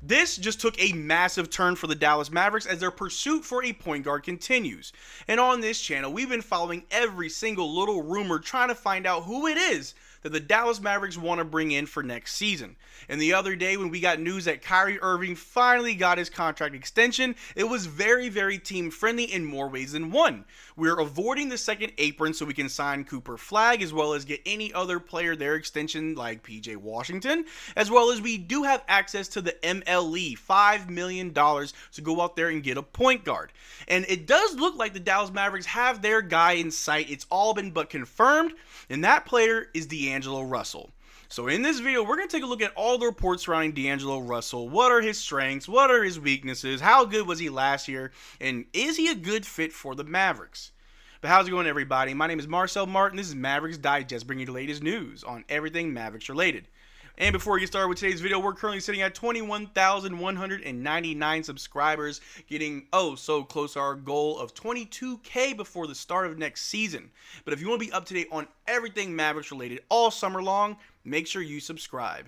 This just took a massive turn for the Dallas Mavericks as their pursuit for a point guard continues. And on this channel, we've been following every single little rumor trying to find out who it is that the Dallas Mavericks want to bring in for next season. And the other day when we got news that Kyrie Irving finally got his contract extension, it was very, very team friendly in more ways than one. We're avoiding the second apron so we can sign Cooper Flagg as well as get any other player their extension like PJ Washington, as well as we do have access to the MLE, $5 million to go out there and get a point guard. And it does look like the Dallas Mavericks have their guy in sight. It's all been but confirmed, and that player is D'Angelo Russell. So in this video, we're going to take a look at all the reports surrounding D'Angelo Russell. What are his strengths? What are his weaknesses? How good was he last year? And is he a good fit for the Mavericks? But how's it going, everybody? My name is Marcel Martin. This is Mavs Digest, bringing you the latest news on everything Mavericks related. And before we get started with today's video, we're currently sitting at 21,199 subscribers, getting so close to our goal of 22K before the start of next season. But if you want to be up to date on everything Mavericks related all summer long, make sure you subscribe.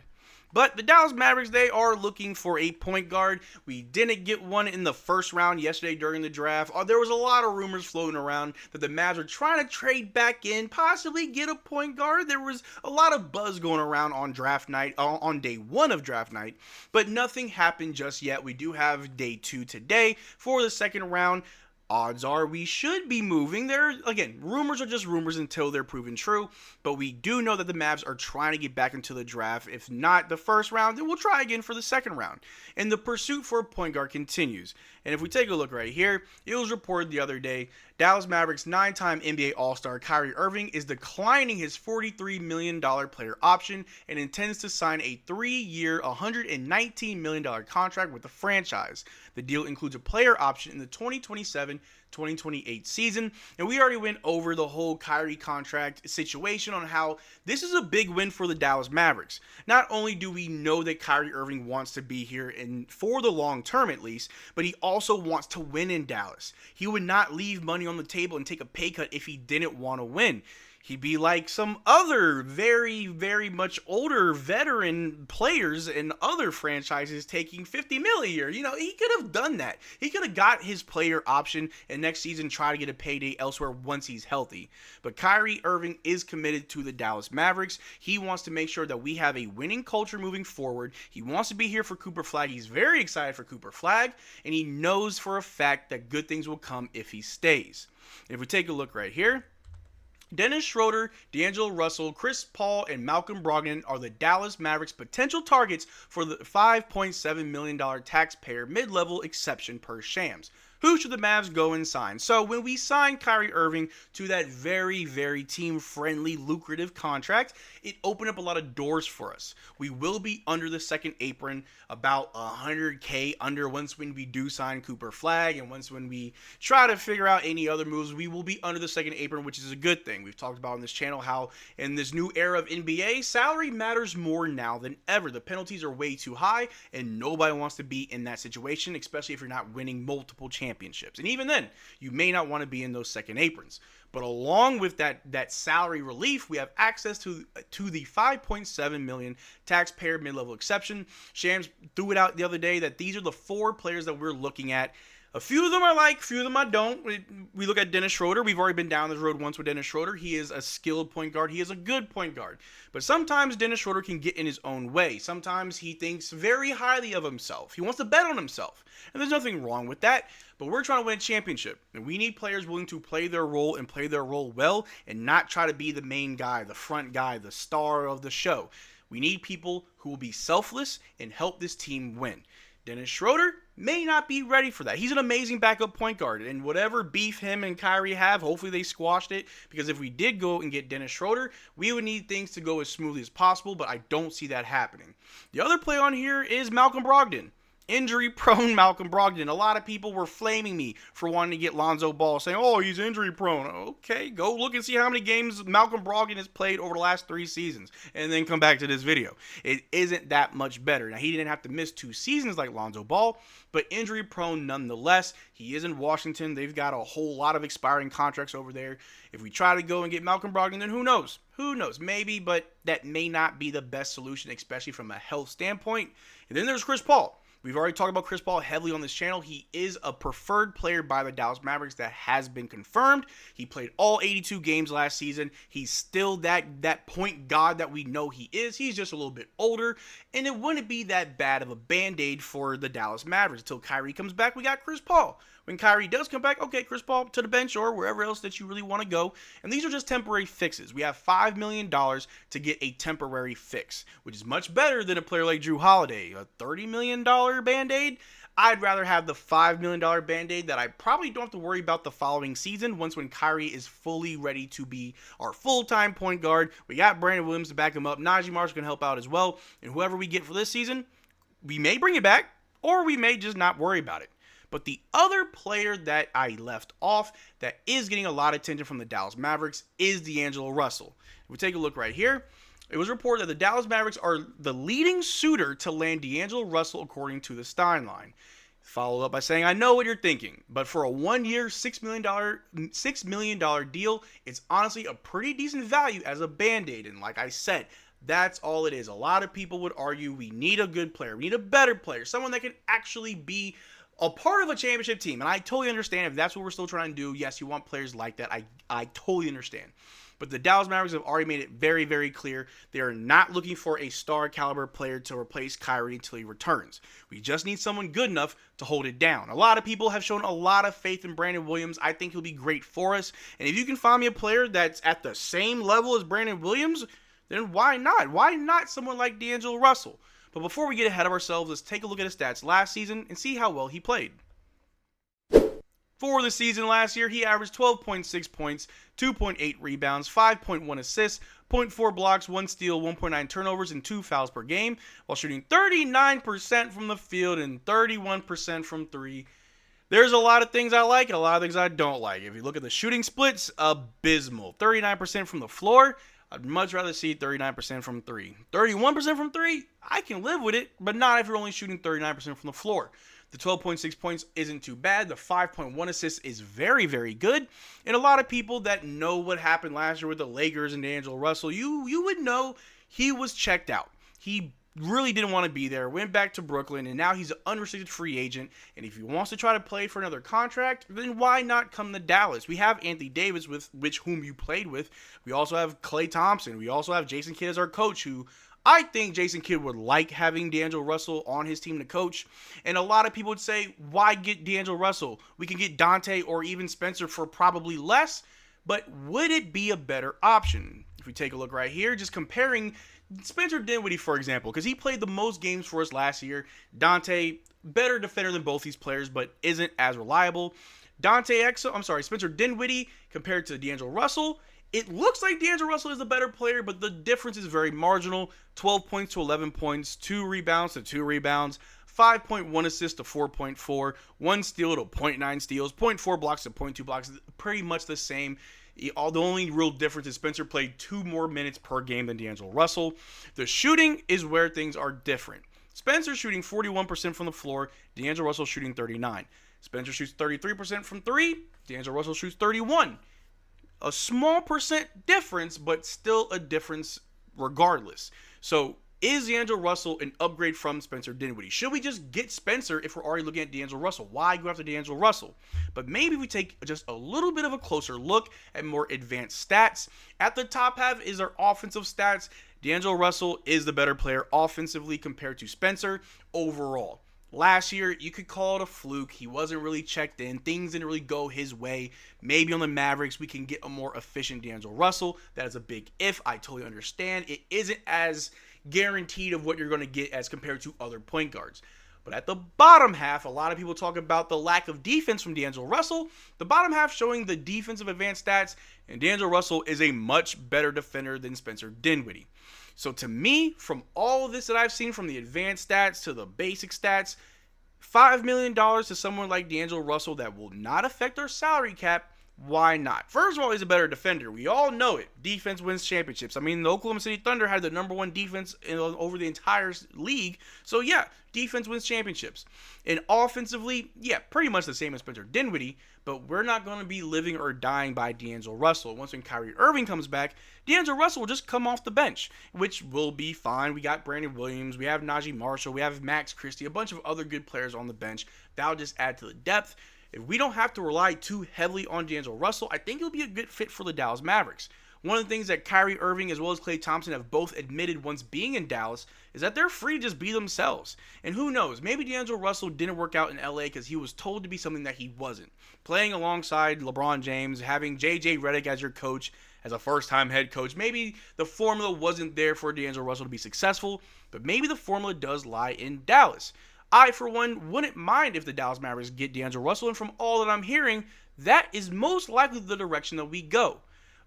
But the Dallas Mavericks, they are looking for a point guard. We didn't get one in the first round yesterday during the draft. There was a lot of rumors floating around that the Mavs were trying to trade back in, possibly get a point guard. There was a lot of buzz going around on draft night, on day one of draft night, but nothing happened just yet. We do have day 2 today for the second round. Odds are we should be moving. Again, rumors are just rumors until they're proven true, but we do know that the Mavs are trying to get back into the draft. If not the first round, then we'll try again for the second round. And the pursuit for a point guard continues. And if we take a look right here, it was reported the other day, Dallas Mavericks 9-time NBA All-Star Kyrie Irving is declining his $43 million player option and intends to sign a 3-year, $119 million contract with the franchise. The deal includes a player option in the 2027-2028 season, and we already went over the whole Kyrie contract situation on how this is a big win for the Dallas Mavericks. Not only do we know that Kyrie Irving wants to be here, and for the long term at least, but he also wants to win in Dallas. He would not leave money on the table and take a pay cut if he didn't want to win. He'd be like some other very, very much older veteran players in other franchises taking $50 million a year. You know, he could have done that. He could have got his player option and next season try to get a payday elsewhere once he's healthy. But Kyrie Irving is committed to the Dallas Mavericks. He wants to make sure that we have a winning culture moving forward. He wants to be here for Cooper Flagg. He's very excited for Cooper Flagg, and he knows for a fact that good things will come if he stays. If we take a look right here, Dennis Schroeder, D'Angelo Russell, Chris Paul, and Malcolm Brogdon are the Dallas Mavericks' potential targets for the $5.7 million taxpayer mid-level exception per Shams. Who should the Mavs go and sign? So when we signed Kyrie Irving to that very, very team-friendly, lucrative contract, it opened up a lot of doors for us. We will be under the second apron, about $100K under once when we do sign Cooper Flagg, and once when we try to figure out any other moves, we will be under the second apron, which is a good thing. We've talked about on this channel how in this new era of NBA, salary matters more now than ever. The penalties are way too high, and nobody wants to be in that situation, especially if you're not winning multiple championships. And even then, you may not want to be in those second aprons. But along with that salary relief, we have access to the $5.7 million taxpayer mid-level exception. Shams threw it out the other day that these are the 4 players that we're looking at. A few of them I like, a few of them I don't. We look at Dennis Schroeder. We've already been down this road once with Dennis Schroeder. He is a skilled point guard. He is a good point guard. But sometimes Dennis Schroeder can get in his own way. Sometimes he thinks very highly of himself. He wants to bet on himself. And there's nothing wrong with that. But we're trying to win a championship. And we need players willing to play their role and play their role well and not try to be the main guy, the front guy, the star of the show. We need people who will be selfless and help this team win. Dennis Schroeder may not be ready for that. He's an amazing backup point guard, and whatever beef him and Kyrie have, hopefully they squashed it, because if we did go and get Dennis Schroeder, we would need things to go as smoothly as possible, but I don't see that happening. The other play on here is Malcolm Brogdon. Injury-prone Malcolm Brogdon. A lot of people were flaming me for wanting to get Lonzo Ball, saying, oh, he's injury-prone. Okay, go look and see how many games Malcolm Brogdon has played over the last 3 seasons, and then come back to this video. It isn't that much better. Now, he didn't have to miss 2 seasons like Lonzo Ball, but injury-prone nonetheless. He is in Washington. They've got a whole lot of expiring contracts over there. If we try to go and get Malcolm Brogdon, then who knows? Who knows? Maybe, but that may not be the best solution, especially from a health standpoint. And then there's Chris Paul. We've already talked about Chris Paul heavily on this channel. He is a preferred player by the Dallas Mavericks. That has been confirmed. He played all 82 games last season. He's still that point god that we know he is. He's just a little bit older, and it wouldn't be that bad of a band-aid for the Dallas Mavericks. Until Kyrie comes back, we got Chris Paul. When Kyrie does come back, okay, Chris Paul to the bench or wherever else that you really want to go. And these are just temporary fixes. We have $5 million to get a temporary fix, which is much better than a player like Jrue Holiday. A $30 million Band-Aid? I'd rather have the $5 million Band-Aid that I probably don't have to worry about the following season when Kyrie is fully ready to be our full-time point guard. We got Brandon Williams to back him up. Najee Marshall can help out as well. And whoever we get for this season, we may bring it back or we may just not worry about it. But the other player that I left off that is getting a lot of attention from the Dallas Mavericks is D'Angelo Russell. If we take a look right here, it was reported that the Dallas Mavericks are the leading suitor to land D'Angelo Russell according to the Stein line. Followed up by saying, I know what you're thinking, but for a 1-year, $6 million deal, it's honestly a pretty decent value as a Band-Aid. And like I said, that's all it is. A lot of people would argue we need a good player. We need a better player, someone that can actually be a part of a championship team. And I totally understand if that's what we're still trying to do. Yes, you want players like that. I totally understand. But the Dallas Mavericks have already made it very, very clear they are not looking for a star caliber player to replace Kyrie until he returns. We just need someone good enough to hold it down. A lot of people have shown a lot of faith in Brandon Williams. I think he'll be great for us. And if you can find me a player that's at the same level as Brandon Williams, then why not? Why not someone like D'Angelo Russell? But before we get ahead of ourselves, let's take a look at his stats last season and see how well he played. For the season last year, he averaged 12.6 points, 2.8 rebounds, 5.1 assists, 0.4 blocks, 1 steal, 1.9 turnovers, and 2 fouls per game, while shooting 39% from the field and 31% from 3. There's a lot of things I like and a lot of things I don't like. If you look at the shooting splits, abysmal. 39% from the floor. I'd much rather see 39% from 3. 31% from 3, I can live with it, but not if you're only shooting 39% from the floor. The 12.6 points isn't too bad. The 5.1 assists is very, very good. And a lot of people that know what happened last year with the Lakers and D'Angelo Russell, you would know he was checked out. He really didn't want to be there, went back to Brooklyn, and now he's an unrestricted free agent. And if he wants to try to play for another contract, then why not come to Dallas? We have Anthony Davis, whom you played with. We also have Klay Thompson. We also have Jason Kidd as our coach, who I think Jason Kidd would like having D'Angelo Russell on his team to coach. And a lot of people would say, why get D'Angelo Russell? We can get Dante or even Spencer for probably less. But would it be a better option? If we take a look right here, just comparing Spencer Dinwiddie, for example, because he played the most games for us last year. Dante, better defender than both these players, but isn't as reliable. Spencer Dinwiddie compared to D'Angelo Russell. It looks like D'Angelo Russell is the better player, but the difference is very marginal. 12 points to 11 points, 2 rebounds to 2 rebounds, 5.1 assists to 4.4, 1 steal to 0.9 steals, 0.4 blocks to 0.2 blocks. Pretty much the same. The only real difference is Spencer played 2 more minutes per game than D'Angelo Russell. The shooting is where things are different. Spencer shooting 41% from the floor, D'Angelo Russell shooting 39%. Spencer shoots 33% from 3, D'Angelo Russell shoots 31%. A small percent difference, but still a difference regardless. So is D'Angelo Russell an upgrade from Spencer Dinwiddie? Should we just get Spencer if we're already looking at D'Angelo Russell? Why go after D'Angelo Russell? But maybe we take just a little bit of a closer look at more advanced stats. At the top half is our offensive stats. D'Angelo Russell is the better player offensively compared to Spencer overall. Last year, you could call it a fluke. He wasn't really checked in. Things didn't really go his way. Maybe on the Mavericks, we can get a more efficient D'Angelo Russell. That is a big if. I totally understand. It isn't as guaranteed of what you're going to get as compared to other point guards. But at the bottom half, a lot of people talk about the lack of defense from D'Angelo Russell. The bottom half showing the defensive advanced stats, and D'Angelo Russell is a much better defender than Spencer Dinwiddie. So to me, from all of this that I've seen, from the advanced stats to the basic stats, $5 million to someone like D'Angelo Russell that will not affect our salary cap Why not? First of all, he's a better defender. We all know it. Defense wins championships. I mean, the Oklahoma City Thunder had the #1 defense over the entire league. So, yeah, defense wins championships. And offensively, yeah, pretty much the same as Spencer Dinwiddie, but we're not going to be living or dying by D'Angelo Russell. Once when Kyrie Irving comes back, D'Angelo Russell will just come off the bench, which will be fine. We got Brandon Williams, we have Najee Marshall, we have Max Christie, a bunch of other good players on the bench. That'll just add to the depth. If we don't have to rely too heavily on D'Angelo Russell, I think it'll be a good fit for the Dallas Mavericks. One of the things that Kyrie Irving as well as Klay Thompson have both admitted once being in Dallas is that they're free to just be themselves. And who knows, maybe D'Angelo Russell didn't work out in LA because he was told to be something that he wasn't. Playing alongside LeBron James, having JJ Redick as your coach, as a first-time head coach, maybe the formula wasn't there for D'Angelo Russell to be successful, but maybe the formula does lie in Dallas. I, for one, wouldn't mind if the Dallas Mavericks get D'Angelo Russell, and from all that I'm hearing, that is most likely the direction that we go.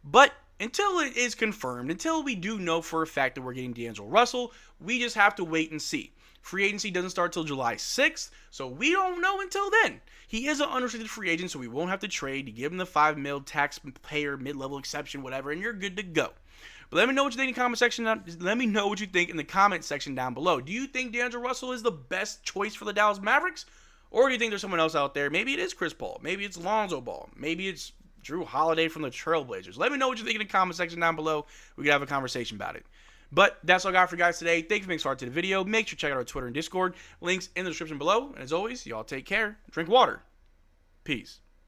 But until it is confirmed, until we do know for a fact that we're getting D'Angelo Russell, we just have to wait and see. Free agency doesn't start till July 6th, so we don't know until then. He is an unrestricted free agent, so we won't have to trade. You give him the $5 million taxpayer mid-level exception, whatever, and you're good to go. But let me know what you think in the comment section. Let me know what you think in the comment section down below. Do you think D'Angelo Russell is the best choice for the Dallas Mavericks? Or do you think there's someone else out there? Maybe it is Chris Paul. Maybe it's Lonzo Ball. Maybe it's Drew Holiday from the Trailblazers. Let me know what you think in the comment section down below. We can have a conversation about it. But that's all I got for you guys today. Thank you for being part of the video. Make sure to check out our Twitter and Discord. Links in the description below. And as always, y'all take care. Drink water. Peace.